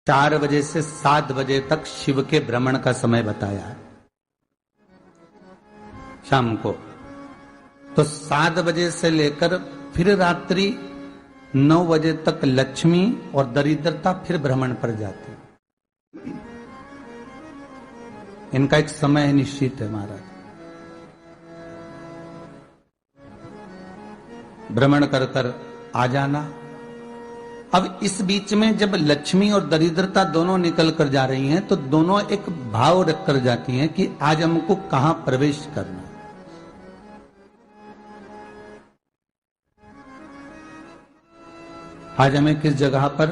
4 बजे से 7 बजे तक शिव के भ्रमण का समय बताया है शाम को। तो 7 बजे से लेकर फिर रात्रि 9 बजे तक लक्ष्मी और दरिद्रता फिर भ्रमण पर जाती है। इनका एक समय निश्चित है महाराज। भ्रमण कर कर आ जाना। अब इस बीच में जब लक्ष्मी और दरिद्रता दोनों निकल कर जा रही हैं तो दोनों एक भाव रख कर जाती हैं कि आज हमको कहां प्रवेश करना है। आज हमें किस जगह पर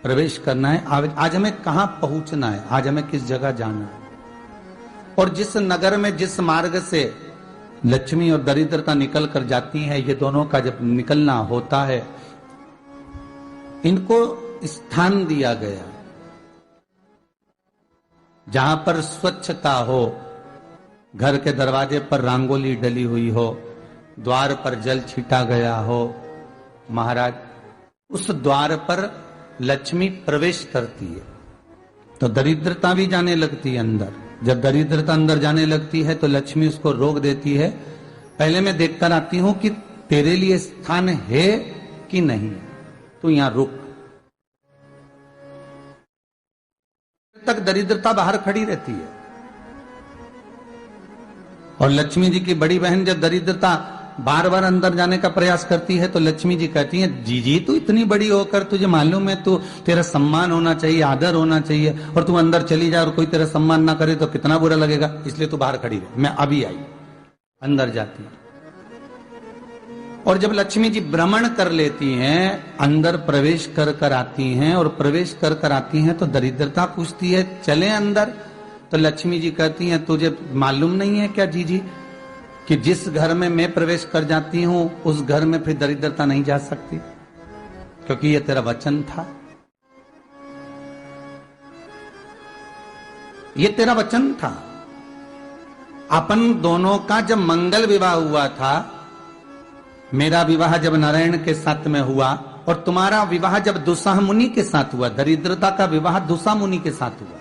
प्रवेश करना है, आज हमें कहां पहुंचना है, आज हमें किस जगह जाना है। और जिस नगर में जिस मार्ग से लक्ष्मी और दरिद्रता निकल कर जाती हैं, ये दोनों का जब निकलना होता है, इनको स्थान दिया गया जहां पर स्वच्छता हो, घर के दरवाजे पर रंगोली डली हुई हो, द्वार पर जल छीटा गया हो। महाराज उस द्वार पर लक्ष्मी प्रवेश करती है तो दरिद्रता भी जाने लगती है अंदर। जब दरिद्रता अंदर जाने लगती है तो लक्ष्मी उसको रोक देती है, पहले मैं देखकर आती हूं कि तेरे लिए स्थान है कि नहीं, तू यहां रुक। तक दरिद्रता बाहर खड़ी रहती है और लक्ष्मी जी की बड़ी बहन जब दरिद्रता बार बार अंदर जाने का प्रयास करती है तो लक्ष्मी जी कहती हैं, जी तू इतनी बड़ी होकर तुझे मालूम है तू तेरा सम्मान होना चाहिए, आदर होना चाहिए, और तू अंदर चली जाए और कोई तेरा सम्मान ना करे तो कितना बुरा लगेगा, इसलिए तू बाहर खड़ी रहे, मैं अभी आई। अंदर जाती है और जब लक्ष्मी जी भ्रमण कर लेती हैं, अंदर प्रवेश कर कर आती हैं और प्रवेश कर कर आती हैं तो दरिद्रता पूछती है चले अंदर। तो लक्ष्मी जी कहती हैं, तुझे मालूम नहीं है क्या जी कि जिस घर में मैं प्रवेश कर जाती हूं उस घर में फिर दरिद्रता नहीं जा सकती, क्योंकि यह तेरा वचन था, ये तेरा वचन था। अपन दोनों का जब मंगल विवाह हुआ था, मेरा विवाह जब नारायण के साथ में हुआ और तुम्हारा विवाह जब दुस्साह मुनि के साथ हुआ, दरिद्रता का विवाह दुस्साह मुनि के साथ हुआ।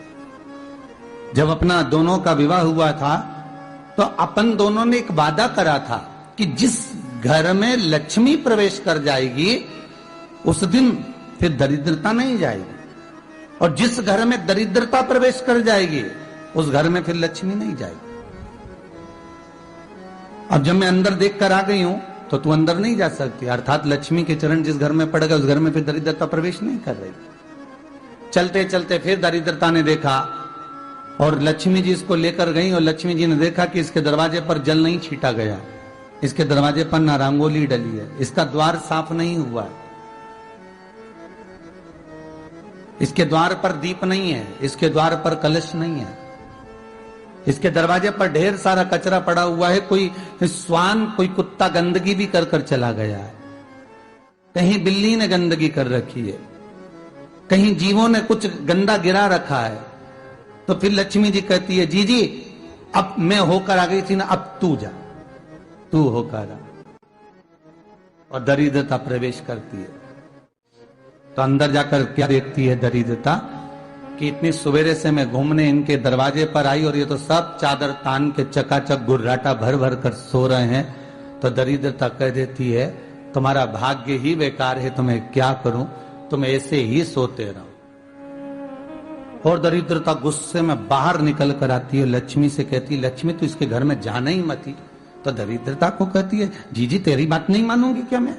जब अपना दोनों का विवाह हुआ था तो अपन दोनों ने एक वादा करा था कि जिस घर में लक्ष्मी प्रवेश कर जाएगी उस दिन फिर दरिद्रता नहीं जाएगी, और जिस घर में दरिद्रता प्रवेश कर जाएगी उस घर में फिर लक्ष्मी नहीं जाएगी। अब जब मैं अंदर देख कर आ गई हूं तो तू अंदर नहीं जा सकती, अर्थात लक्ष्मी के चरण जिस घर में पड़ गए उस घर में फिर दरिद्रता प्रवेश नहीं कर रही। चलते चलते फिर दरिद्रता ने देखा और लक्ष्मी जी इसको लेकर गई और लक्ष्मी जी ने देखा कि इसके दरवाजे पर जल नहीं छीटा गया, इसके दरवाजे पर ना रंगोली डली है, इसका द्वार साफ नहीं हुआ है, इसके द्वार पर दीप नहीं है, इसके द्वार पर कलश नहीं है, इसके दरवाजे पर ढेर सारा कचरा पड़ा हुआ है, कोई स्वान कोई कुत्ता गंदगी भी कर कर चला गया है, कहीं बिल्ली ने गंदगी कर रखी है, कहीं जीवों ने कुछ गंदा गिरा रखा है। तो फिर लक्ष्मी जी कहती है, जी अब मैं होकर आ गई थी ना, अब तू जा, तू होकर आ। और दरिद्रता प्रवेश करती है तो अंदर जाकर क्या देखती है दरिद्रता कि इतनी सवेरे से मैं घूमने इनके दरवाजे पर आई और ये तो सब चादर तान के चकाचक गुर्राटा भर भर कर सो रहे हैं। तो दरिद्रता कह देती है, तुम्हारा भाग्य ही बेकार है, तुम्हें क्या करूं, तुम ऐसे ही सोते रहो। और दरिद्रता गुस्से में बाहर निकल कर आती है, लक्ष्मी से कहती है, लक्ष्मी तू इसके घर में जाना ही मत ही। तो दरिद्रता को कहती है, जी तेरी बात नहीं मानूंगी क्या मैं?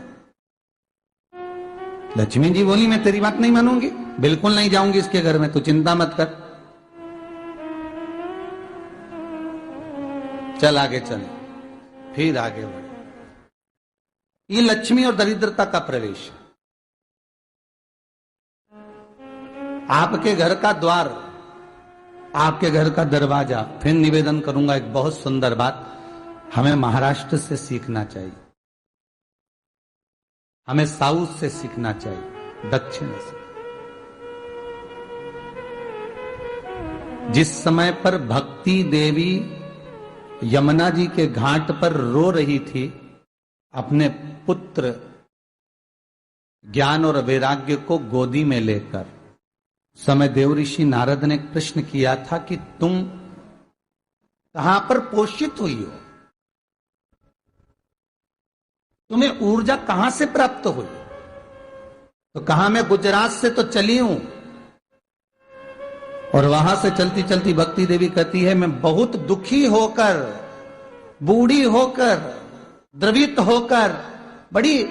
लक्ष्मी जी बोली, मैं तेरी बात नहीं मानूंगी, बिल्कुल नहीं जाऊंगी इसके घर में, तू चिंता मत कर, चल आगे चले। फिर आगे बढ़े। ये लक्ष्मी और दरिद्रता का प्रवेश। आपके घर का द्वार, आपके घर का दरवाजा। फिर निवेदन करूंगा एक बहुत सुंदर बात, हमें महाराष्ट्र से सीखना चाहिए, हमें साउथ से सीखना चाहिए, दक्षिण से। जिस समय पर भक्ति देवी यमुना जी के घाट पर रो रही थी अपने पुत्र ज्ञान और वैराग्य को गोदी में लेकर, समय देवऋषि नारद ने प्रश्न किया था कि तुम कहां पर पोषित हुई हो, तुम्हें ऊर्जा कहां से प्राप्त हुई? तो कहा मैं गुजरात से तो चली हूं। और वहां से चलती चलती भक्ति देवी कहती है मैं बहुत दुखी होकर, बूढ़ी होकर, द्रवित होकर, बड़ी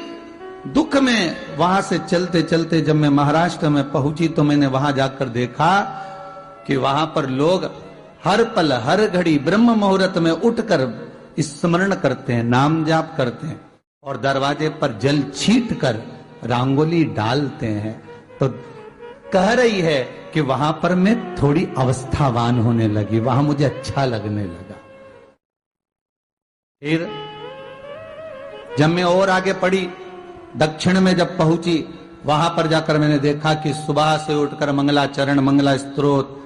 दुख में वहां से चलते चलते जब मैं महाराष्ट्र में पहुंची तो मैंने वहां जाकर देखा कि वहां पर लोग हर पल हर घड़ी ब्रह्म मुहूर्त में उठकर स्मरण करते हैं, नाम जाप करते हैं और दरवाजे पर जल छीट कर रंगोली डालते हैं। तो कह रही है कि वहां पर मैं थोड़ी अवस्थावान होने लगी, वहां मुझे अच्छा लगने लगा। फिर जब मैं और आगे पड़ी, दक्षिण में जब पहुंची, वहां पर जाकर मैंने देखा कि सुबह से उठकर मंगलाचरण, मंगला स्तोत्र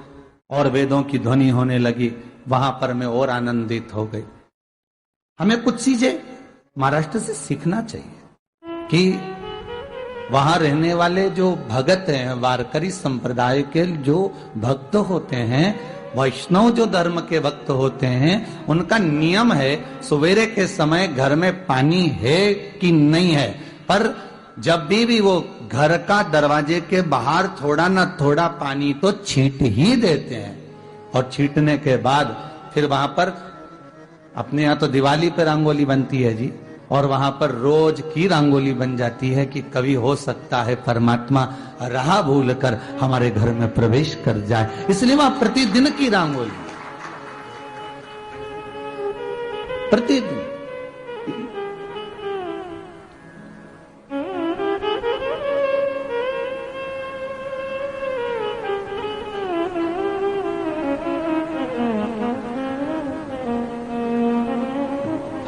और वेदों की ध्वनि होने लगी। वहां पर मैं और आनंदित हो गई। हमें कुछ चीजें महाराष्ट्र से सीखना चाहिए कि वहां रहने वाले जो भगत हैं, वारकरी संप्रदाय के जो भक्त होते हैं, वैष्णव जो धर्म के भक्त होते हैं, उनका नियम है सवेरे के समय घर में पानी है कि नहीं है, पर जब भी वो घर का दरवाजे के बाहर थोड़ा ना थोड़ा पानी तो छींट ही देते हैं। और छींटने के बाद फिर वहां पर अपने यहाँ तो दिवाली पे रंगोली बनती है जी, और वहां पर रोज की रंगोली बन जाती है कि कभी हो सकता है परमात्मा राह भूल कर हमारे घर में प्रवेश कर जाए, इसलिए वहां प्रतिदिन की रंगोली, प्रतिदिन।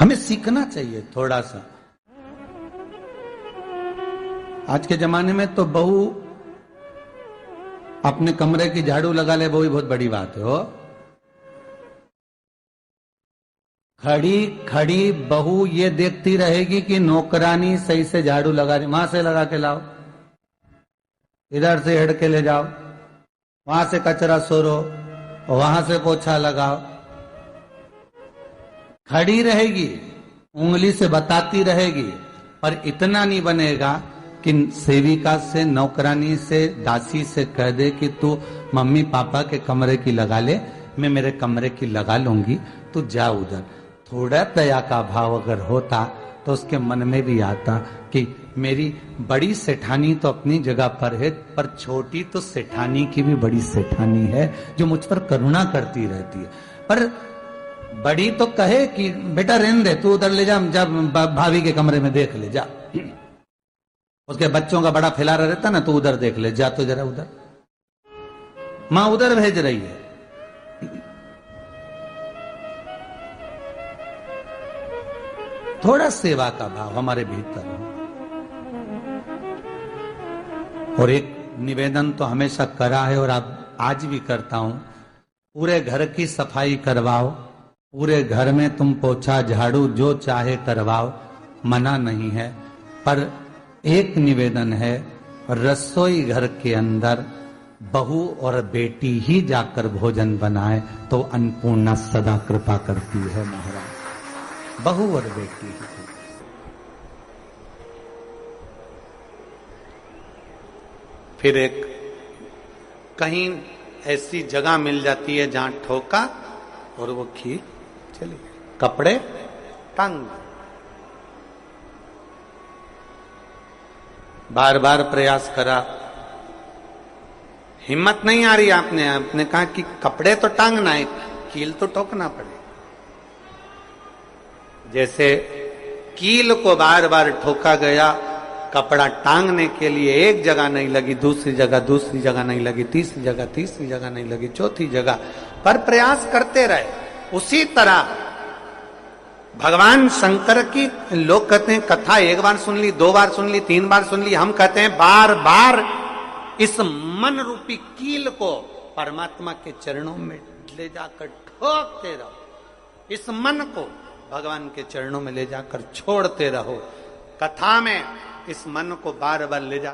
हमें सीखना चाहिए थोड़ा सा। आज के जमाने में तो बहू अपने कमरे की झाड़ू लगा ले, वो ही बहुत बड़ी बात है। हो खड़ी खड़ी बहू ये देखती रहेगी कि नौकरानी सही से झाड़ू लगा रही, वहां से लगा के लाओ, इधर से हेड के ले जाओ, वहां से कचरा सोरो, वहां से पोछा लगाओ। खड़ी रहेगी, उंगली से बताती रहेगी, पर इतना नहीं बनेगा कि सेविका से, नौकरानी से, दासी से कह दे कि तू मम्मी पापा के कमरे की लगा ले, मैं मेरे कमरे की लगा लूंगी, तू जा उधर। थोड़ा दया का भाव अगर होता तो उसके मन में भी आता कि मेरी बड़ी सेठानी तो अपनी जगह पर है, पर छोटी तो सेठानी की भी बड़ी सेठानी है जो मुझ पर करुणा करती रहती है। पर बड़ी तो कहे कि बेटा रहने दे, तू उधर ले जा, जब भाभी के कमरे में देख ले जा। उसके बच्चों का बड़ा फैलारा रहता ना, तो उधर देख ले जा, तो जरा उधर, मां उधर भेज रही है। थोड़ा सेवा का भाव हमारे भीतर हो। और एक निवेदन तो हमेशा करा है और अब आज भी करता हूं, पूरे घर की सफाई करवाओ, पूरे घर में तुम पोछा झाड़ू जो चाहे करवाओ, मना नहीं है। पर एक निवेदन है, रसोई घर के अंदर बहू और बेटी ही जाकर भोजन बनाए तो अन्नपूर्णा सदा कृपा करती है महाराज। बहू और बेटी ही। फिर एक कहीं ऐसी जगह मिल जाती है जहां ठोका और वो खीर चली, कपड़े टांग, बार बार प्रयास करा, हिम्मत नहीं आ रही। आपने कहा कि कपड़े तो टांगना है, कील तो ठोकना पड़े। जैसे कील को बार बार ठोका गया, कपड़ा टांगने के लिए एक जगह नहीं लगी, दूसरी जगह नहीं लगी, तीसरी जगह नहीं लगी, चौथी जगह पर प्रयास करते रहे। उसी तरह भगवान शंकर की लोग कहते हैं कथा एक बार सुन ली, 2 बार सुन ली, 3 बार सुन ली, हम कहते हैं बार बार इस मन रूपी कील को परमात्मा के चरणों में ले जाकर ठोकते रहो। इस मन को भगवान के चरणों में ले जाकर छोड़ते रहो। कथा में इस मन को बार बार ले जा